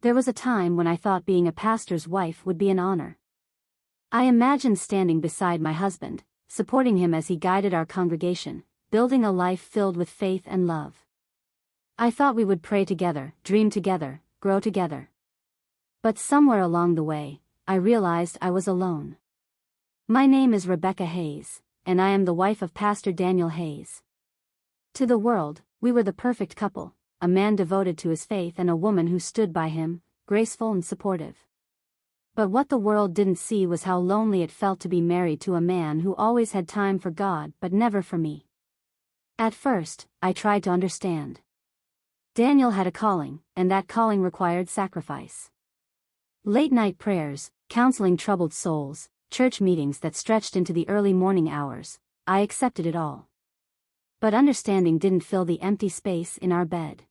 There was a time when I thought being a pastor's wife would be an honor. I imagined standing beside my husband, supporting him as he guided our congregation, building a life filled with faith and love. I thought we would pray together, dream together, grow together. But somewhere along the way, I realized I was alone. My name is Rebecca Hayes, and I am the wife of Pastor Daniel Hayes. To the world, we were the perfect couple, a man devoted to his faith and a woman who stood by him, graceful and supportive. But what the world didn't see was how lonely it felt to be married to a man who always had time for God but never for me. At first, I tried to understand. Daniel had a calling, and that calling required sacrifice. Late-night prayers, counseling troubled souls, church meetings that stretched into the early morning hours, I accepted it all. But understanding didn't fill the empty space in our bed.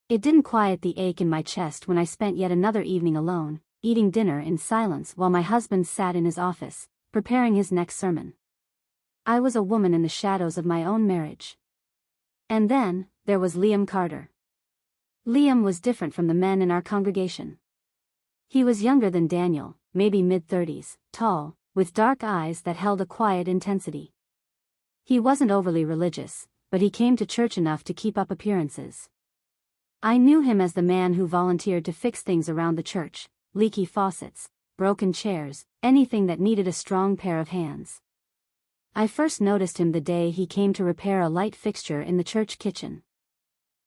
It didn't quiet the ache in my chest when I spent yet another evening alone, eating dinner in silence while my husband sat in his office, preparing his next sermon. I was a woman in the shadows of my own marriage. And then, there was Liam Carter. Liam was different from the men in our congregation. He was younger than Daniel, maybe mid-30s, tall, with dark eyes that held a quiet intensity. He wasn't overly religious, but he came to church enough to keep up appearances. I knew him as the man who volunteered to fix things around the church, leaky faucets, broken chairs, anything that needed a strong pair of hands. I first noticed him the day he came to repair a light fixture in the church kitchen.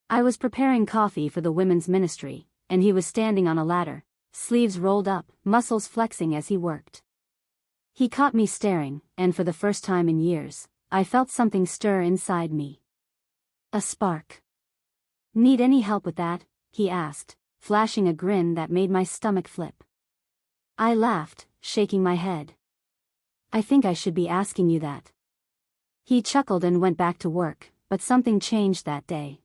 I was preparing coffee for the women's ministry, and he was standing on a ladder, sleeves rolled up, muscles flexing as he worked. He caught me staring, and for the first time in years, I felt something stir inside me. A spark. "Need any help with that?" he asked, flashing a grin that made my stomach flip. I laughed, shaking my head. "I think I should be asking you that." He chuckled and went back to work, but something changed that day.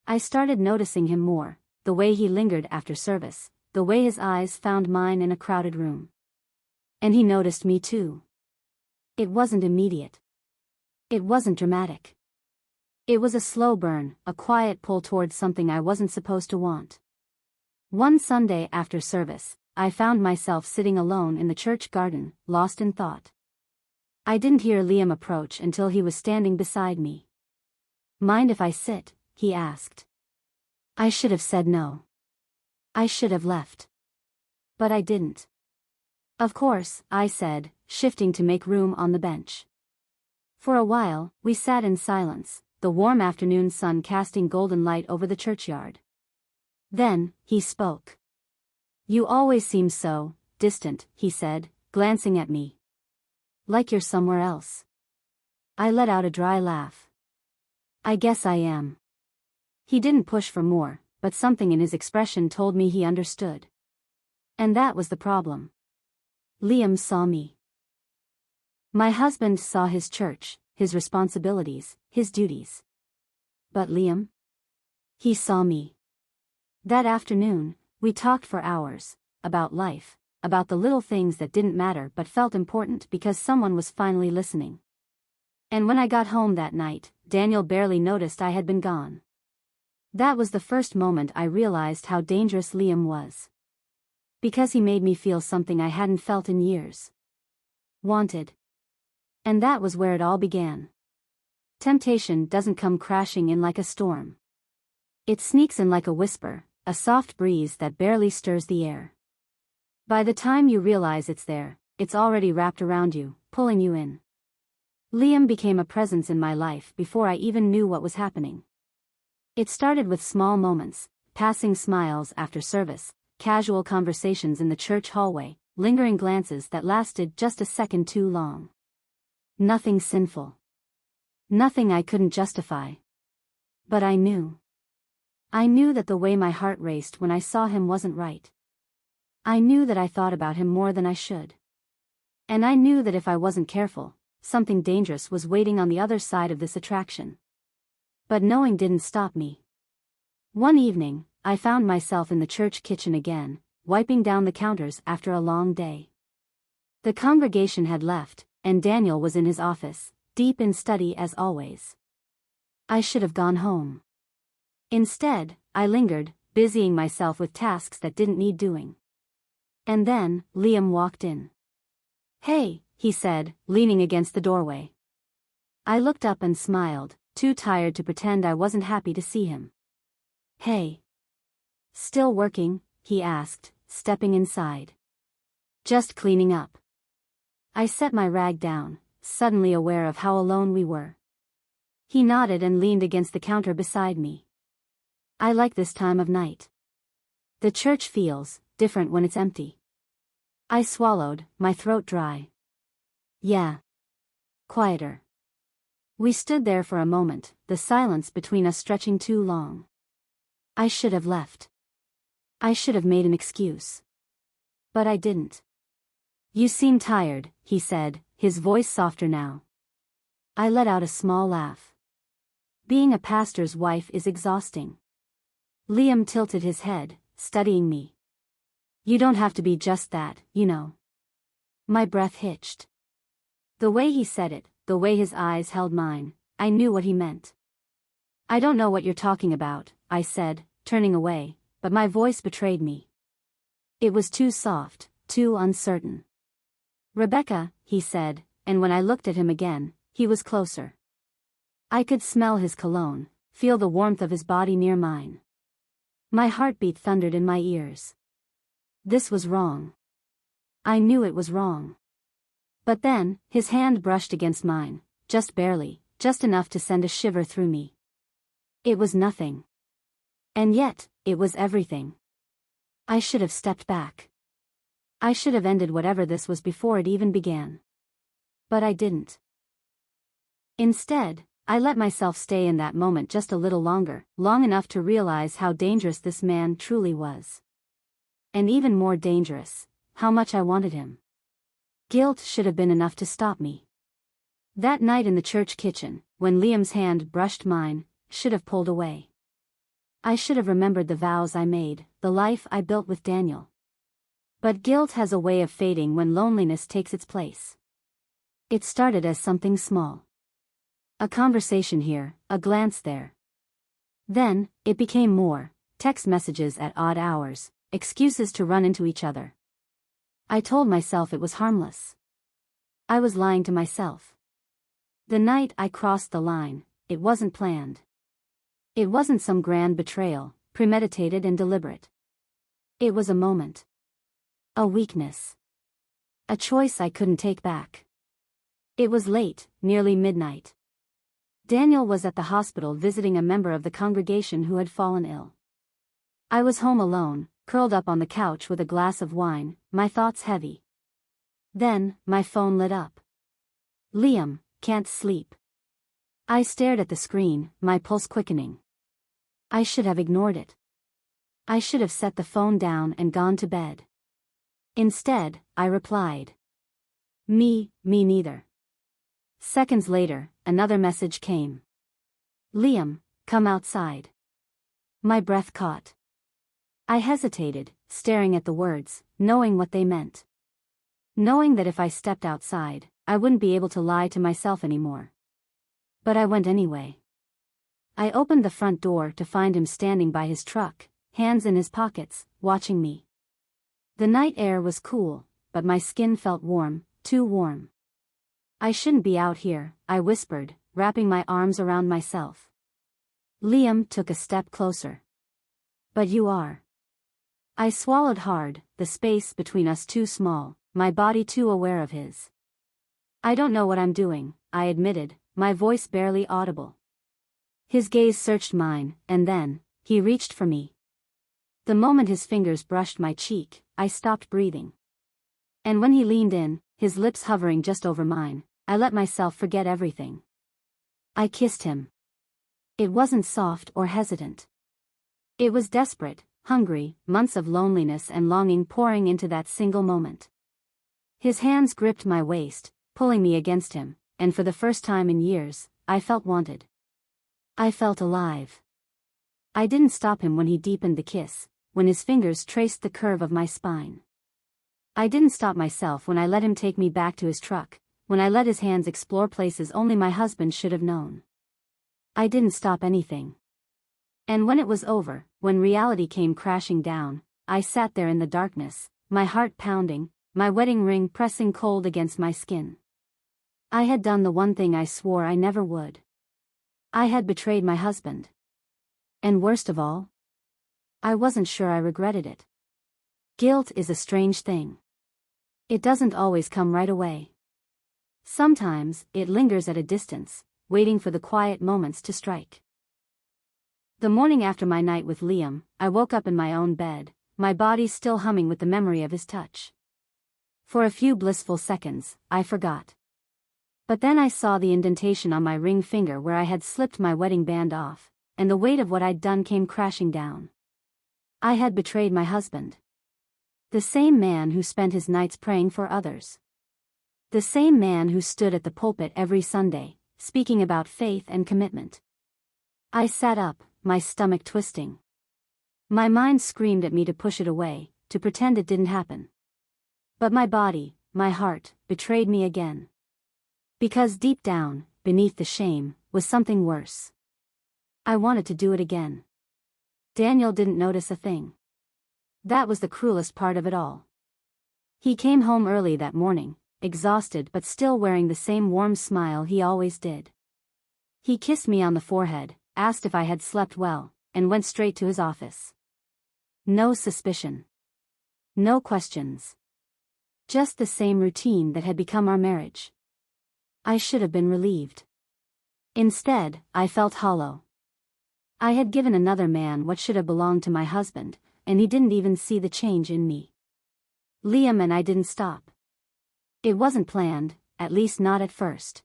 I started noticing him more, the way he lingered after service, the way his eyes found mine in a crowded room. And he noticed me too. It wasn't immediate. It wasn't dramatic. It was a slow burn, a quiet pull towards something I wasn't supposed to want. One Sunday after service, I found myself sitting alone in the church garden, lost in thought. I didn't hear Liam approach until he was standing beside me. "Mind if I sit?" he asked. I should have said no. I should have left. But I didn't. "Of course," I said, shifting to make room on the bench. For a while, we sat in silence, the warm afternoon sun casting golden light over the churchyard. Then, he spoke. "You always seem so distant," he said, glancing at me. "Like you're somewhere else." I let out a dry laugh. "I guess I am." He didn't push for more, but something in his expression told me he understood. And that was the problem. Liam saw me. My husband saw his church, his responsibilities, his duties. But Liam? He saw me. That afternoon, we talked for hours, about life, about the little things that didn't matter but felt important because someone was finally listening. And when I got home that night, Daniel barely noticed I had been gone. That was the first moment I realized how dangerous Liam was. Because he made me feel something I hadn't felt in years. Wanted. And that was where it all began. Temptation doesn't come crashing in like a storm. It sneaks in like a whisper, a soft breeze that barely stirs the air. By the time you realize it's there, it's already wrapped around you, pulling you in. Liam became a presence in my life before I even knew what was happening. It started with small moments, passing smiles after service, casual conversations in the church hallway, lingering glances that lasted just a second too long. Nothing sinful. Nothing I couldn't justify. But I knew. I knew that the way my heart raced when I saw him wasn't right. I knew that I thought about him more than I should. And I knew that if I wasn't careful, something dangerous was waiting on the other side of this attraction. But knowing didn't stop me. One evening, I found myself in the church kitchen again, wiping down the counters after a long day. The congregation had left, and Daniel was in his office, deep in study as always. I should have gone home. Instead, I lingered, busying myself with tasks that didn't need doing. And then, Liam walked in. "Hey," he said, leaning against the doorway. I looked up and smiled, too tired to pretend I wasn't happy to see him. "Hey. Still working?" he asked, stepping inside. "Just cleaning up." I set my rag down, suddenly aware of how alone we were. He nodded and leaned against the counter beside me. "I like this time of night. The church feels different when it's empty." I swallowed, my throat dry. "Yeah. Quieter." We stood there for a moment, the silence between us stretching too long. I should have left. I should have made an excuse. But I didn't. "You seem tired," he said, his voice softer now. I let out a small laugh. Being a pastor's wife is exhausting. Liam tilted his head, studying me. "You don't have to be just that, you know." My breath hitched. The way he said it, the way his eyes held mine, I knew what he meant. "I don't know what you're talking about," I said, turning away, but my voice betrayed me. It was too soft, too uncertain. "Rebecca," he said, and when I looked at him again, he was closer. I could smell his cologne, feel the warmth of his body near mine. My heartbeat thundered in my ears. This was wrong. I knew it was wrong. But then, his hand brushed against mine, just barely, just enough to send a shiver through me. It was nothing. And yet, it was everything. I should have stepped back. I should have ended whatever this was before it even began. But I didn't. Instead, I let myself stay in that moment just a little longer, long enough to realize how dangerous this man truly was. And even more dangerous, how much I wanted him. Guilt should have been enough to stop me. That night in the church kitchen, when Liam's hand brushed mine, should have pulled away. I should have remembered the vows I made, the life I built with Daniel. But guilt has a way of fading when loneliness takes its place. It started as something small. A conversation here, a glance there. Then, it became more, text messages at odd hours, excuses to run into each other. I told myself it was harmless. I was lying to myself. The night I crossed the line, it wasn't planned. It wasn't some grand betrayal, premeditated and deliberate. It was a moment. A weakness. A choice I couldn't take back. It was late, nearly midnight. Daniel was at the hospital visiting a member of the congregation who had fallen ill. I was home alone, curled up on the couch with a glass of wine, my thoughts heavy. Then, my phone lit up. "Liam, can't sleep." I stared at the screen, my pulse quickening. I should have ignored it. I should have set the phone down and gone to bed. Instead, I replied. Me neither." Seconds later, another message came. "Liam, come outside." My breath caught. I hesitated, staring at the words, knowing what they meant. Knowing that if I stepped outside, I wouldn't be able to lie to myself anymore. But I went anyway. I opened the front door to find him standing by his truck, hands in his pockets, watching me. The night air was cool, but my skin felt warm, too warm. "I shouldn't be out here," I whispered, wrapping my arms around myself. Liam took a step closer. "But you are." I swallowed hard, the space between us too small, my body too aware of his. "I don't know what I'm doing," I admitted, my voice barely audible. His gaze searched mine, and then, he reached for me. The moment his fingers brushed my cheek, I stopped breathing. And when he leaned in, his lips hovering just over mine, I let myself forget everything. I kissed him. It wasn't soft or hesitant. It was desperate, hungry, months of loneliness and longing pouring into that single moment. His hands gripped my waist, pulling me against him, and for the first time in years, I felt wanted. I felt alive. I didn't stop him when he deepened the kiss, when his fingers traced the curve of my spine. I didn't stop myself when I let him take me back to his truck, when I let his hands explore places only my husband should have known. I didn't stop anything. And when it was over, when reality came crashing down, I sat there in the darkness, my heart pounding, my wedding ring pressing cold against my skin. I had done the one thing I swore I never would. I had betrayed my husband. And worst of all, I wasn't sure I regretted it. Guilt is a strange thing. It doesn't always come right away. Sometimes, it lingers at a distance, waiting for the quiet moments to strike. The morning after my night with Liam, I woke up in my own bed, my body still humming with the memory of his touch. For a few blissful seconds, I forgot. But then I saw the indentation on my ring finger where I had slipped my wedding band off, and the weight of what I'd done came crashing down. I had betrayed my husband. The same man who spent his nights praying for others. The same man who stood at the pulpit every Sunday, speaking about faith and commitment. I sat up, my stomach twisting. My mind screamed at me to push it away, to pretend it didn't happen. But my body, my heart, betrayed me again. Because deep down, beneath the shame, was something worse. I wanted to do it again. Daniel didn't notice a thing. That was the cruelest part of it all. He came home early that morning, exhausted but still wearing the same warm smile he always did. He kissed me on the forehead, asked if I had slept well, and went straight to his office. No suspicion. No questions. Just the same routine that had become our marriage. I should have been relieved. Instead, I felt hollow. I had given another man what should have belonged to my husband, and he didn't even see the change in me. Liam and I didn't stop. It wasn't planned, at least not at first.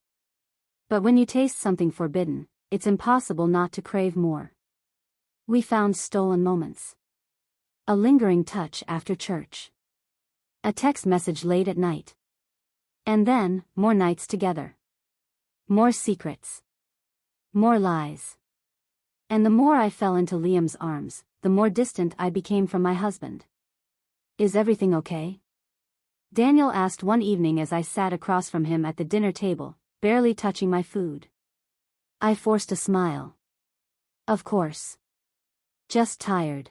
But when you taste something forbidden, it's impossible not to crave more. We found stolen moments. A lingering touch after church. A text message late at night. And then, more nights together. More secrets. More lies. And the more I fell into Liam's arms, the more distant I became from my husband. "Is everything okay?" Daniel asked one evening as I sat across from him at the dinner table, barely touching my food. I forced a smile. "Of course. Just tired."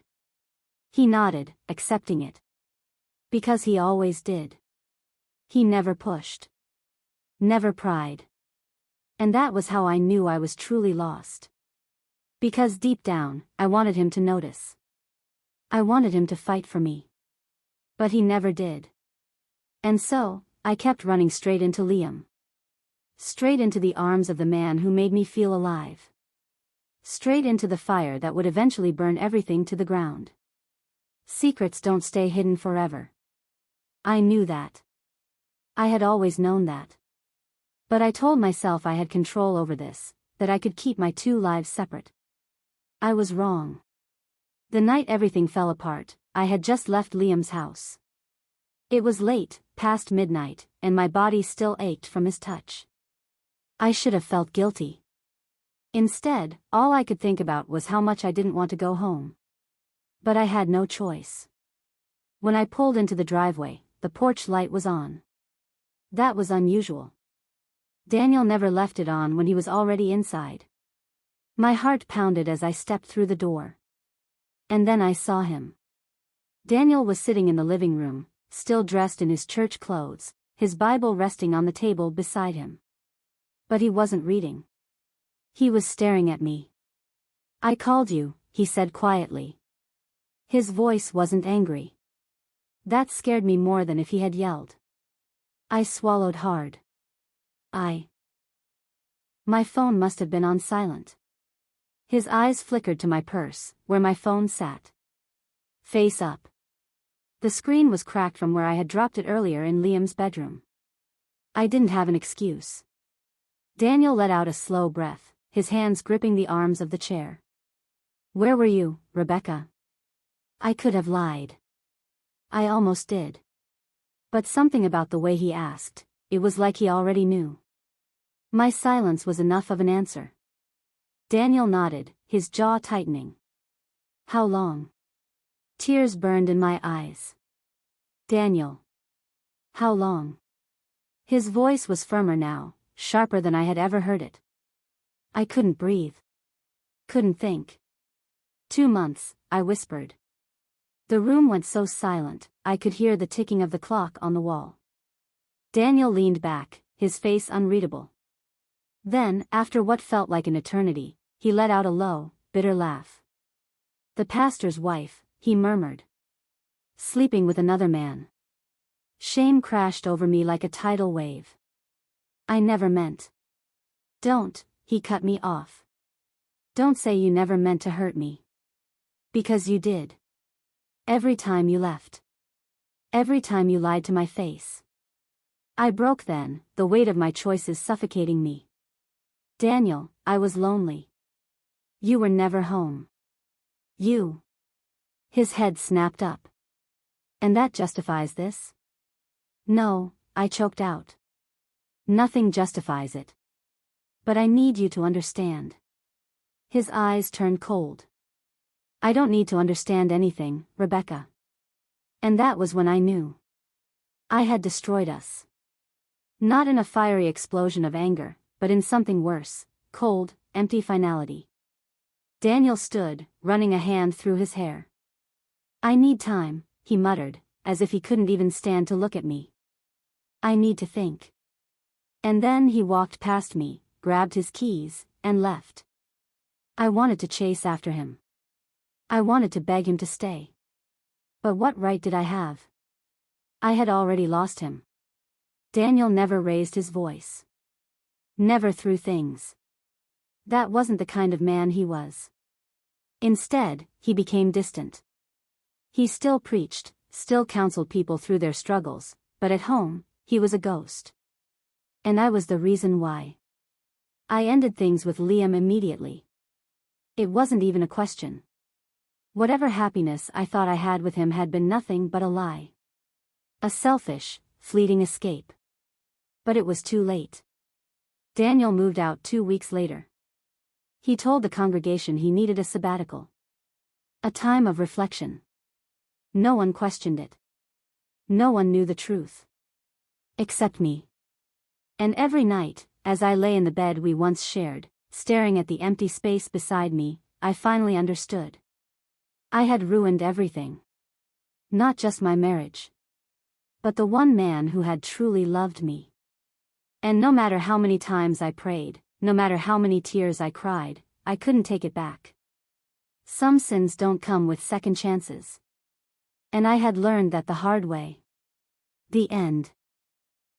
He nodded, accepting it. Because he always did. He never pushed. Never pried. And that was how I knew I was truly lost. Because deep down, I wanted him to notice. I wanted him to fight for me. But he never did. And so, I kept running straight into Liam. Straight into the arms of the man who made me feel alive. Straight into the fire that would eventually burn everything to the ground. Secrets don't stay hidden forever. I knew that. I had always known that. But I told myself I had control over this, that I could keep my two lives separate. I was wrong. The night everything fell apart, I had just left Liam's house. It was late, past midnight, and my body still ached from his touch. I should have felt guilty. Instead, all I could think about was how much I didn't want to go home. But I had no choice. When I pulled into the driveway, the porch light was on. That was unusual. Daniel never left it on when he was already inside. My heart pounded as I stepped through the door. And then I saw him. Daniel was sitting in the living room, still dressed in his church clothes, his Bible resting on the table beside him. But he wasn't reading. He was staring at me. "I called you," he said quietly. His voice wasn't angry. That scared me more than if he had yelled. I swallowed hard. My phone must have been on silent. His eyes flickered to my purse, where my phone sat. Face up. The screen was cracked from where I had dropped it earlier in Liam's bedroom. I didn't have an excuse. Daniel let out a slow breath, his hands gripping the arms of the chair. "Where were you, Rebecca?" I could have lied. I almost did. But something about the way he asked, it was like he already knew. My silence was enough of an answer. Daniel nodded, his jaw tightening. "How long?" Tears burned in my eyes. "Daniel. How long?" His voice was firmer now, sharper than I had ever heard it. I couldn't breathe. Couldn't think. 2 months, I whispered. The room went so silent, I could hear the ticking of the clock on the wall. Daniel leaned back, his face unreadable. Then, after what felt like an eternity, he let out a low, bitter laugh. The pastor's wife, he murmured. Sleeping with another man. Shame crashed over me like a tidal wave. I never meant. Don't, he cut me off. Don't say you never meant to hurt me. Because you did. Every time you left. Every time you lied to my face. I broke then, the weight of my choices suffocating me. Daniel, I was lonely. You were never home. You. His head snapped up. And that justifies this? No, I choked out. Nothing justifies it. But I need you to understand. His eyes turned cold. I don't need to understand anything, Rebecca. And that was when I knew. I had destroyed us. Not in a fiery explosion of anger, but in something worse, cold, empty finality. Daniel stood, running a hand through his hair. I need time, he muttered, as if he couldn't even stand to look at me. I need to think. And then he walked past me, grabbed his keys, and left. I wanted to chase after him. I wanted to beg him to stay. But what right did I have? I had already lost him. Daniel never raised his voice. Never threw things. That wasn't the kind of man he was. Instead, he became distant. He still preached, still counseled people through their struggles, but at home, he was a ghost. And I was the reason why. I ended things with Liam immediately. It wasn't even a question. Whatever happiness I thought I had with him had been nothing but a lie. A selfish, fleeting escape. But it was too late. Daniel moved out 2 weeks later. He told the congregation he needed a sabbatical. A time of reflection. No one questioned it. No one knew the truth. Except me. And every night, as I lay in the bed we once shared, staring at the empty space beside me, I finally understood. I had ruined everything. Not just my marriage. But the one man who had truly loved me. And no matter how many times I prayed, no matter how many tears I cried, I couldn't take it back. Some sins don't come with second chances. And I had learned that the hard way. The end.